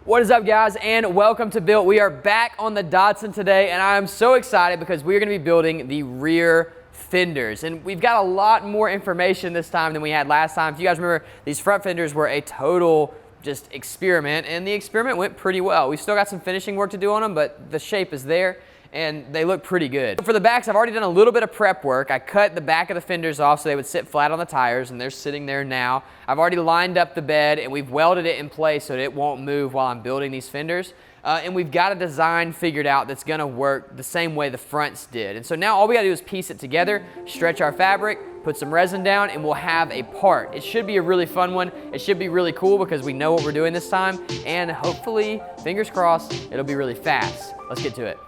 What is up, guys, and welcome to Built. We are back on the Datsun today, and I am so excited because we're going to be building the rear fenders. And we've got a lot more information this time than we had last time. If you guys remember, these front fenders were a total just experiment, and the experiment went pretty well. We've still got some finishing work to do on them, but the shape is there, and they look pretty good. For the backs, I've already done a little bit of prep work. I cut the back of the fenders off so they would sit flat on the tires, and they're sitting there now. I've already lined up the bed, and we've welded it in place so that it won't move while I'm building these fenders. And we've got a design figured out that's gonna work the same way the fronts did. And so now all we gotta do is piece it together, stretch our fabric, put some resin down, and we'll have a part. It should be a really fun one. It should be really cool because we know what we're doing this time, and hopefully, fingers crossed, it'll be really fast. Let's get to it.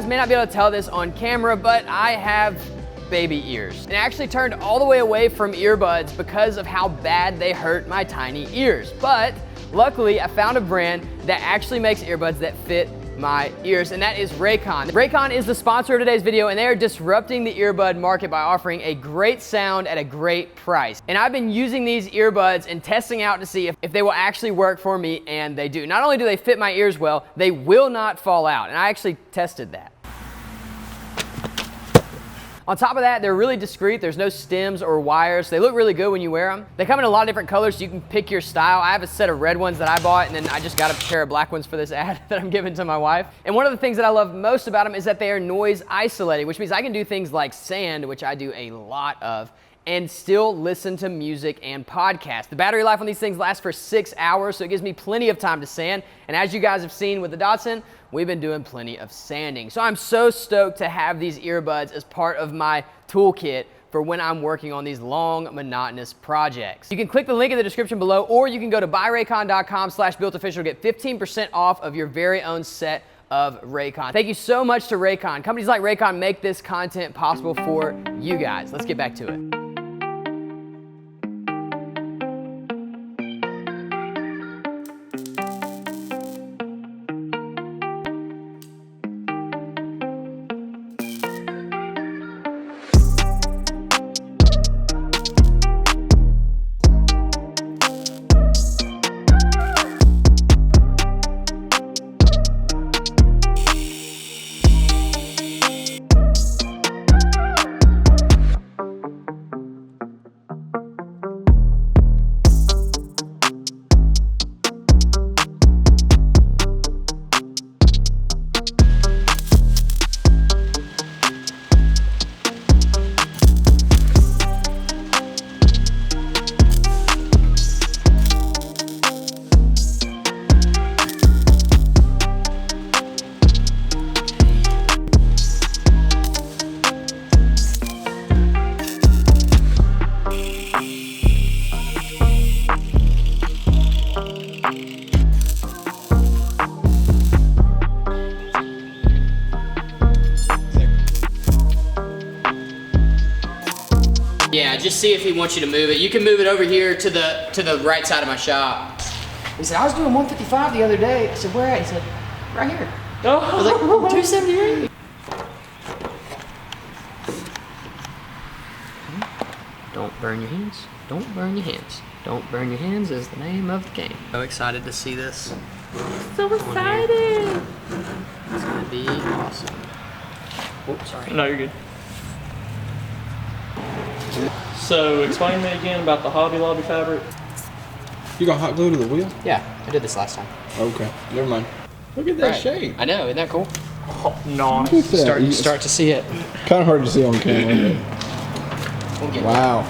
May not be able to tell this on camera, but I have baby ears. And I actually turned all the way away from earbuds because of how bad they hurt my tiny ears. But luckily, I found a brand that actually makes earbuds that fit my ears, and that is Raycon. Raycon is the sponsor of today's video, and they are disrupting the earbud market by offering a great sound at a great price. And I've been using these earbuds and testing out to see if they will actually work for me, and they do. Not only do they fit my ears well, they will not fall out, and I actually tested that. On top of that, they're really discreet. There's no stems or wires. They look really good when you wear them. They come in a lot of different colors, so you can pick your style. I have a set of red ones that I bought, and then I just got a pair of black ones for this ad that I'm giving to my wife. And one of the things that I love most about them is that they are noise isolating, which means I can do things like sand, which I do a lot of, and still listen to music and podcasts. The battery life on these things lasts for 6 hours, so it gives me plenty of time to sand. And as you guys have seen with the Datsun, we've been doing plenty of sanding. So I'm so stoked to have these earbuds as part of my toolkit for when I'm working on these long, monotonous projects. You can click the link in the description below, or you can go to buyraycon.com/builtofficial to get 15% off of your very own set of Raycon. Thank you so much to Raycon. Companies like Raycon make this content possible for you guys. Let's get back to it. just see if he wants you to move it. You can move it over here to the right side of my shop. He said, I was doing 155 the other day. I said, where at? He said, right here. Oh. I was like, 278. Don't burn your hands. Don't burn your hands. Don't burn your hands is the name of the game. So excited to see this. So excited. It's gonna be awesome. Oops, sorry. No, you're good. So explain to me again about the Hobby Lobby fabric. You got hot glue to the wheel? Yeah, I did this last time. Okay, never mind. Look at that Right. shape. I know, isn't that cool? Oh, nice. Look at that. Start to see it. Kind of hard to see on camera. We'll get Wow.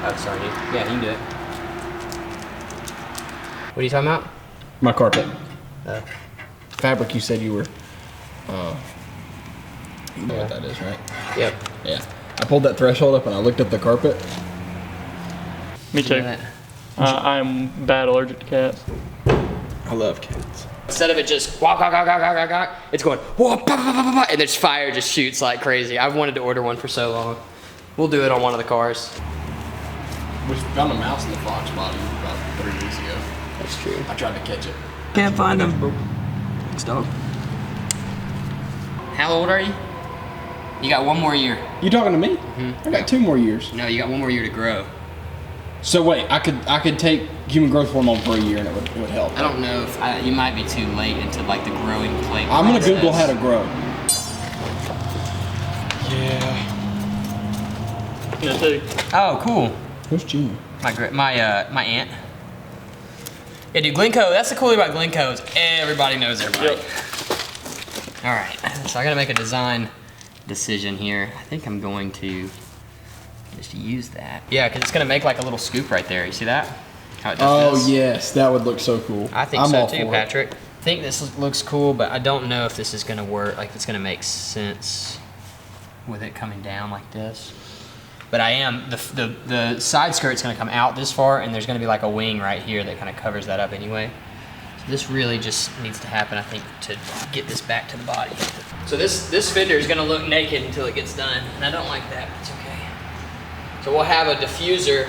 Oh, sorry, dude. Yeah, you can do it. What are you talking about? My carpet. Fabric you said you were, you know what that is, right? Yep. Yeah. I pulled that threshold up and I looked at the carpet. Me You know too. that? I'm bad allergic to cats. I love cats. Instead of it just walk, it's going wah, bah, bah, bah, bah, bah, and there's fire just shoots like crazy. I've wanted to order one for so long. We'll do it on one of the cars. We found a mouse in the box body about 3 weeks ago. That's true. I tried to catch it. Can't find them. Thanks, dog. How old are you? You got 1 more year. You talking to me? Mm-hmm. I got 2 more years. No, you got 1 more year to grow. So wait, I could take human growth hormone for a year and it would help. I don't know if you might be too late into like the growing plate. I'm gonna process. Google how to grow. Yeah. Yeah, too. Oh, cool. Who's Gina? My aunt. Yeah, dude, Glencoe. That's the cool thing about Glencoe is everybody knows everybody. Yep. All right, so I gotta make a design decision here. I think I'm going to just use that. Yeah, because it's gonna make like a little scoop right there. You see that? How it does this? Yes, that would look so cool. I think I'm so all too, for it. Patrick. I think this looks cool, but I don't know if this is gonna work. Like, it's gonna make sense with it coming down like this. But I am, the side skirt's gonna come out this far, and there's gonna be like a wing right here that kind of covers that up anyway. So this really just needs to happen, I think, to get this back to the body. So this fender is gonna look naked until it gets done, and I don't like that, but it's okay. So we'll have a diffuser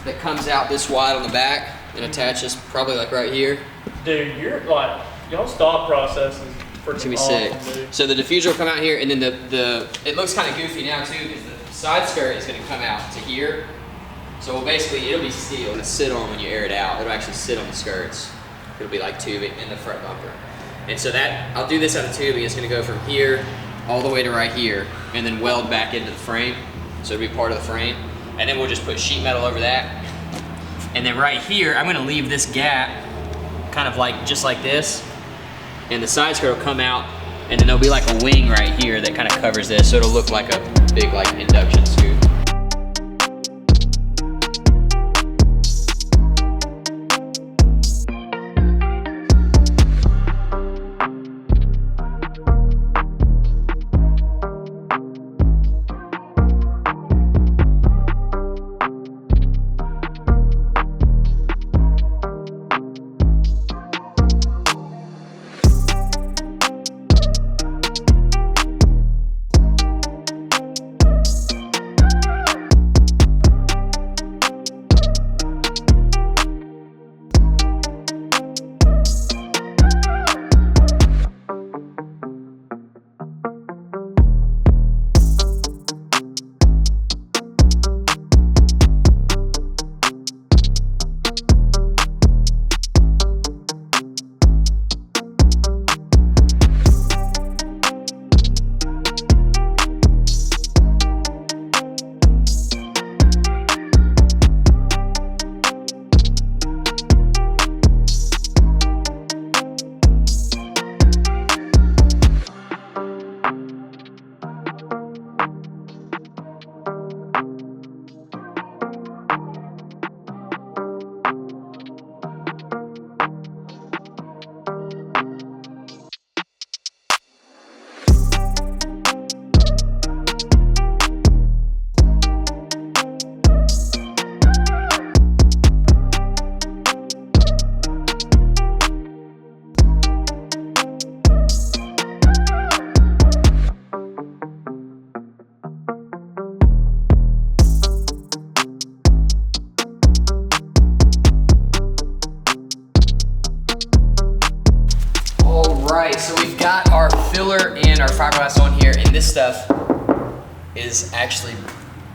that comes out this wide on the back and attaches probably like right here. Dude, you're like, y'all's thought process is It's gonna freaking be sick. awesome, dude. So the diffuser will come out here, and then it looks kind of goofy now too, because the side skirt is gonna come out to here. So we'll basically, it'll be steel to sit on when you air it out. It'll actually sit on the skirts. It'll be like tubing in the front bumper. And so that, I'll do this out of tubing. It's gonna go from here all the way to right here, and then weld back into the frame. So it'll be part of the frame. And then we'll just put sheet metal over that. And then right here, I'm gonna leave this gap kind of like, just like this. And the side skirt will come out, and then there'll be like a wing right here that kind of covers this. So it'll look like a big like induction scoop. filler and our fiberglass on here, and this stuff is actually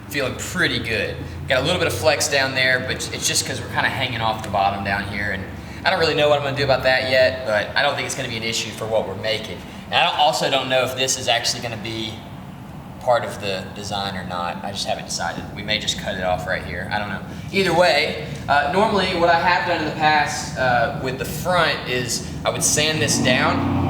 feeling pretty good. Got a little bit of flex down there, but it's just because we're kind of hanging off the bottom down here, and I don't really know what I'm gonna do about that yet, but I don't think it's gonna be an issue for what we're making. And I also don't know if this is actually gonna be part of the design or not. I just haven't decided. We may just cut it off right here. I don't know. Either way, normally what I have done in the past with the front is I would sand this down,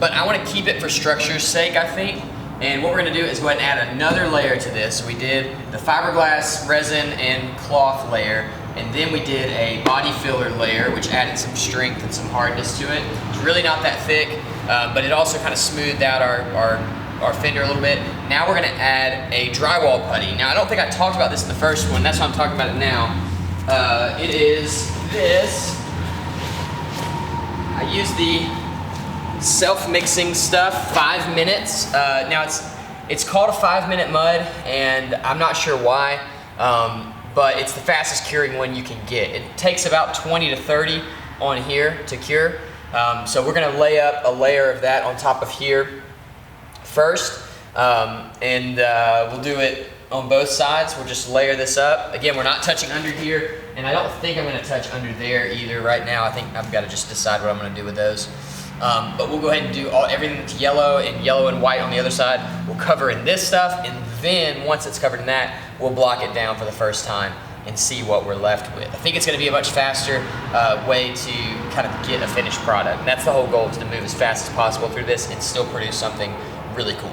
but I want to keep it for structure's sake, I think. And what we're going to do is go ahead and add another layer to this. We did the fiberglass, resin, and cloth layer, and then we did a body filler layer, which added some strength and some hardness to it. It's really not that thick, but it also kind of smoothed out our fender a little bit. Now we're gonna add a drywall putty. Now I don't think I talked about this in the first one, that's why I'm talking about it now. It is this. I use the self-mixing stuff, 5 minutes. Now it's called a 5-minute mud, and I'm not sure why, but it's the fastest curing one you can get. It takes about 20 to 30 on here to cure. So we're gonna lay up a layer of that on top of here first, and we'll do it on both sides. We'll just layer this up. Again, we're not touching under here, and I don't think I'm gonna touch under there either right now. I think I've gotta just decide what I'm gonna do with those. But we'll go ahead and do everything that's yellow and white on the other side. We'll cover in this stuff, and then once it's covered in that, we'll block it down for the first time and see what we're left with. I think it's gonna be a much faster way to kind of get a finished product. And that's the whole goal, is to move as fast as possible through this and still produce something really cool.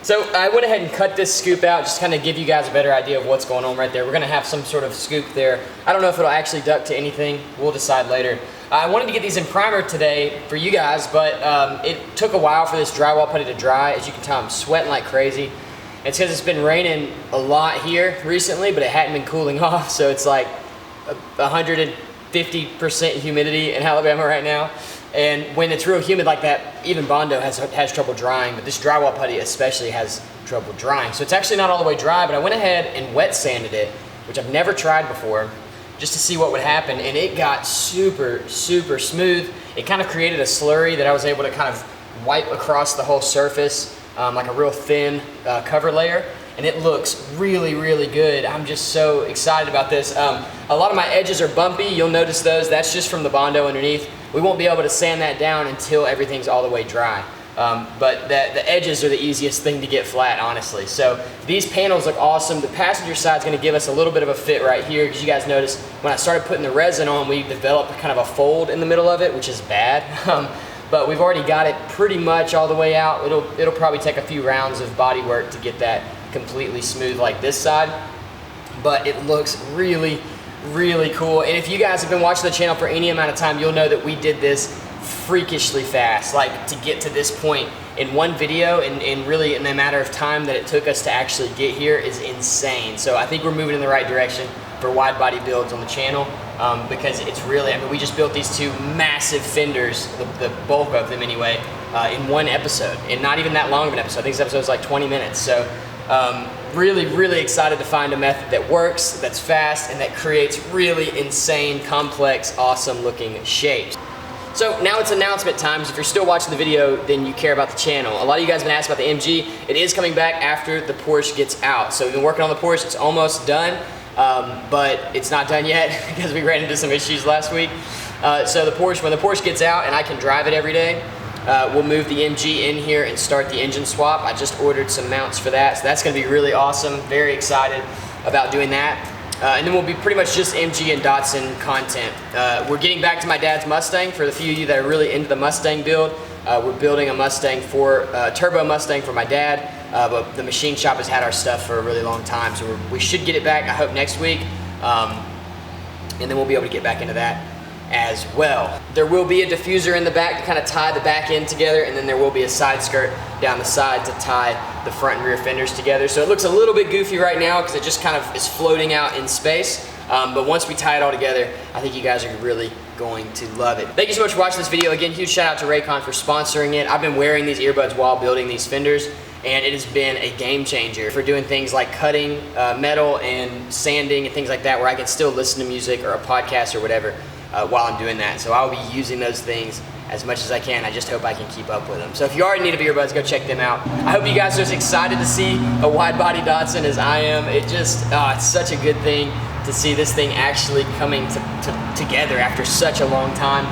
So I went ahead and cut this scoop out, just kind of give you guys a better idea of what's going on right there. We're gonna have some sort of scoop there. I don't know if it'll actually duck to anything. We'll decide later. I wanted to get these in primer today for you guys, but it took a while for this drywall putty to dry. As you can tell, I'm sweating like crazy. It's because it's been raining a lot here recently, but it hadn't been cooling off, so it's like 150% humidity in Alabama right now. And when it's real humid like that, even Bondo has trouble drying, but this drywall putty especially has trouble drying. So it's actually not all the way dry, but I went ahead and wet sanded it, which I've never tried before. just to see what would happen, and it got super, super smooth. It kind of created a slurry that I was able to kind of wipe across the whole surface, like a real thin cover layer, and it looks really, really good. I'm just so excited about this. A lot of my edges are bumpy. You'll notice those. That's just from the Bondo underneath. We won't be able to sand that down until everything's all the way dry. But the edges are the easiest thing to get flat, honestly. So these panels look awesome. The passenger side is going to give us a little bit of a fit right here, because you guys notice when I started putting the resin on, we developed kind of a fold in the middle of it, which is bad. But we've already got it pretty much all the way out. It'll probably take a few rounds of body work to get that completely smooth like this side. But it looks really, really cool. And if you guys have been watching the channel for any amount of time, you'll know that we did this freakishly fast. Like, to get to this point in one video and really in the matter of time that it took us to actually get here is insane. So I think we're moving in the right direction for wide body builds on the channel, because it's really, I mean, we just built these two massive Fenders, the bulk of them anyway, in one episode, and not even that long of an episode. I think this episode was like 20 minutes. So really, really excited to find a method that works, that's fast, and that creates really insane, complex, awesome looking shapes. So now it's announcement time. If you're still watching the video, then you care about the channel. A lot of you guys have been asking about the MG. It is coming back after the Porsche gets out. So we've been working on the Porsche. It's almost done, but it's not done yet because we ran into some issues last week. So the Porsche, when the Porsche gets out and I can drive it every day, we'll move the MG in here and start the engine swap. I just ordered some mounts for that, so that's gonna be really awesome. Very excited about doing that. And then we'll be pretty much just MG and Datsun content. We're getting back to my dad's Mustang. For the few of you that are really into the Mustang build, we're building a Mustang turbo Mustang for my dad, but the machine shop has had our stuff for a really long time, so we should get it back, I hope, next week. And then we'll be able to get back into that as well. There will be a diffuser in the back to kind of tie the back end together, and then there will be a side skirt down the side to tie the front and rear fenders together. So it looks a little bit goofy right now because it just kind of is floating out in space. But once we tie it all together, I think you guys are really going to love it. Thank you so much for watching this video. Again, huge shout out to Raycon for sponsoring it. I've been wearing these earbuds while building these fenders, and it has been a game changer for doing things like cutting metal and sanding and things like that, where I can still listen to music or a podcast or whatever while I'm doing that. So I'll be using those things as much as I can. I just hope I can keep up with them. So if you are in need of earbuds, go check them out. I hope you guys are as excited to see a wide body Datsun as I am. It just, it's such a good thing to see this thing actually coming together after such a long time.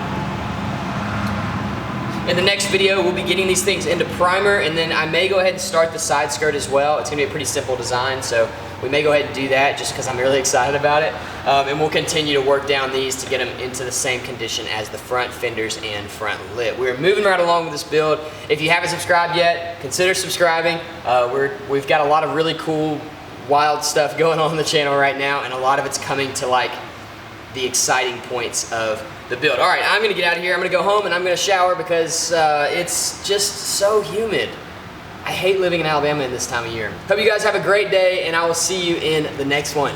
In the next video, we'll be getting these things into primer, and then I may go ahead and start the side skirt as well. It's gonna be a pretty simple design, so we may go ahead and do that just because I'm really excited about it. And we'll continue to work down these to get them into the same condition as the front fenders and front lip. We're moving right along with this build. If you haven't subscribed yet, consider subscribing. We've got a lot of really cool, wild stuff going on the channel right now, and a lot of it's coming to like the exciting points of the build. All right, I'm gonna get out of here. I'm gonna go home and I'm gonna shower because it's just so humid. I hate living in Alabama in this time of year. Hope you guys have a great day, and I will see you in the next one.